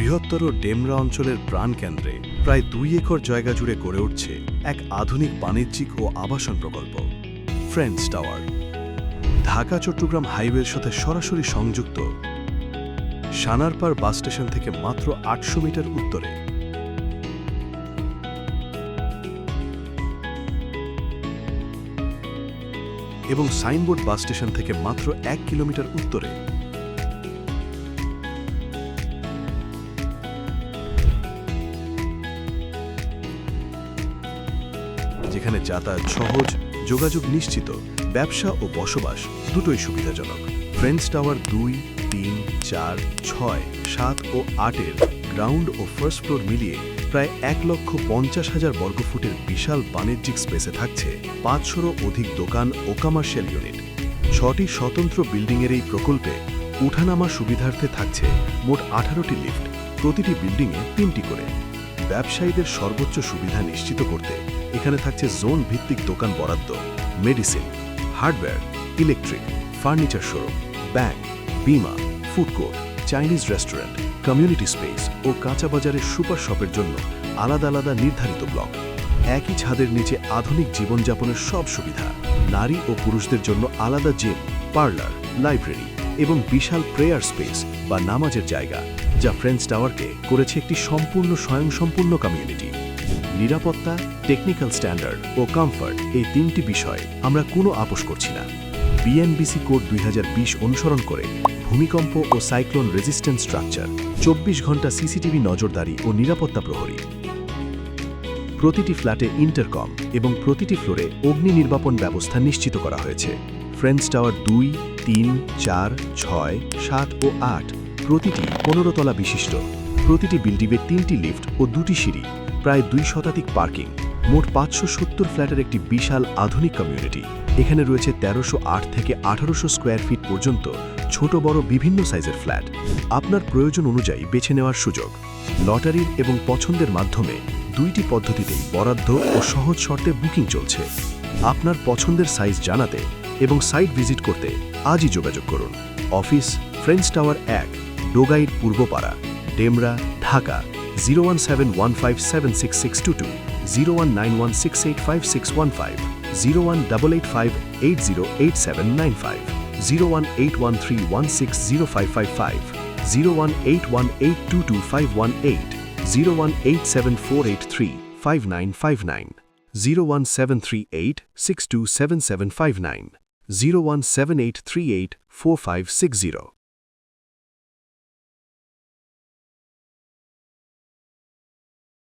বৃহত্তর ডেমরা অঞ্চলের প্রাণকেন্দ্রে প্রায় 2 একর জায়গা জুড়ে গড়ে উঠছে এক আধুনিক বাণিজ্যিক ও আবাসন প্রকল্প ফ্রেন্ডস টাওয়ার। ঢাকা-চট্টগ্রাম হাইওয়ের সাথে সরাসরি সংযুক্ত, সানারপাড় বাস স্টেশন থেকে মাত্র 800 মিটার উত্তরে। এবং সাইনবোর্ড বাস স্টেশন থেকে মাত্র 1 কিলোমিটার উত্তরে। যেখানে যাতায়াত সহজ, যোগাযোগ নিশ্চিত, ব্যবসা ও বসবাস দুটোই সুবিধাজনক। ফ্রেন্ডস টাওয়ার 2, 3, 4, 6, 7 ও 8-এর গ্রাউন্ড ও ফার্স্ট ফ্লোর মিলিয়ে প্রায় 1,50,000 বর্গফুটের বিশাল বাণিজ্যিক স্পেসে থাকছে 500-রও অধিক দোকান ও কমার্শিয়াল ইউনিট। 6টি স্বতন্ত্র বিল্ডিংয়ের এই প্রকল্পে উঠানামা সুবিধার্থে থাকছে মোট 18টি লিফট, প্রতিটি বিল্ডিংয়ে 3টি করে। ব্যবসায়ীদের সর্বোচ্চ সুবিধা নিশ্চিত করতে এখানে থাকছে জোন ভিত্তিক দোকান বরাদ্দ, medicine, hardware, electric, furniture showroom, bank, বিমা, food court, Chinese restaurant, community space ও কাঁচা বাজারের সুপার শপের জন্য আলাদা আলাদা নির্ধারিত ব্লক। একই ছাদের নিচে আধুনিক জীবনযাপনের সব সুবিধা, নারী ও পুরুষদের জন্য আলাদা জিম, পার্লার, লাইব্রেরি এবং বিশাল প্রেয়ার স্পেস বা নামাজের জায়গা, যা ফ্রেন্ডস টাওয়ারকে করেছে একটি সম্পূর্ণ স্বয়ংসম্পূর্ণ কমিউনিটি। নিরাপত্তা, টেকনিক্যাল স্ট্যান্ডার্ড ও কমফর্ট, এই 3টি বিষয়ে আমরা কোনো আপোষ করছি না। বিএনবিসি কোড 2020 অনুসরণ করে ভূমিকম্প ও সাইক্লোন রেজিস্ট্যান্ট স্ট্রাকচার, 24 ঘন্টা সিসিটিভি নজরদারি ও নিরাপত্তা প্রহরী। প্রতিটি ফ্ল্যাটে ইন্টারকম এবং প্রতিটি ফ্লোরে অগ্নি নির্বাপন ব্যবস্থা নিশ্চিত করা হয়েছে। ফ্রেন্ডস টাওয়ার 2, 3, 4, 6, 7 ও 8 প্রতিটি 15 তলা বিশিষ্ট। প্রতিটি বিল্ডিংয়ে 3টি লিফট ও 2টি সিঁড়ি, প্রায় 2 শতাধিক পার্কিং, মোট 570 ফ্ল্যাটের একটি বিশাল আধুনিক কমিউনিটি। এখানে রয়েছে 1308 থেকে 1800 স্কোয়ার ফিট পর্যন্ত ছোট বড় বিভিন্ন সাইজের ফ্ল্যাট, আপনার প্রয়োজন অনুযায়ী বেছে নেওয়ার সুযোগ। লটারির এবং পছন্দের মাধ্যমে 2টি পদ্ধতিতেই বরাদ্দ ও সহজ শর্তে বুকিং চলছে। আপনার পছন্দের সাইজ জানাতে এবং সাইট ভিজিট করতে আজই যোগাযোগ করুন। Office friends tower 1, Dogair Purbapara, Demra, Dhaka 01715766622, 01916856150, 01885808795, 01813160555, 01818225118, 01874835959, 01738627759, 01783845560।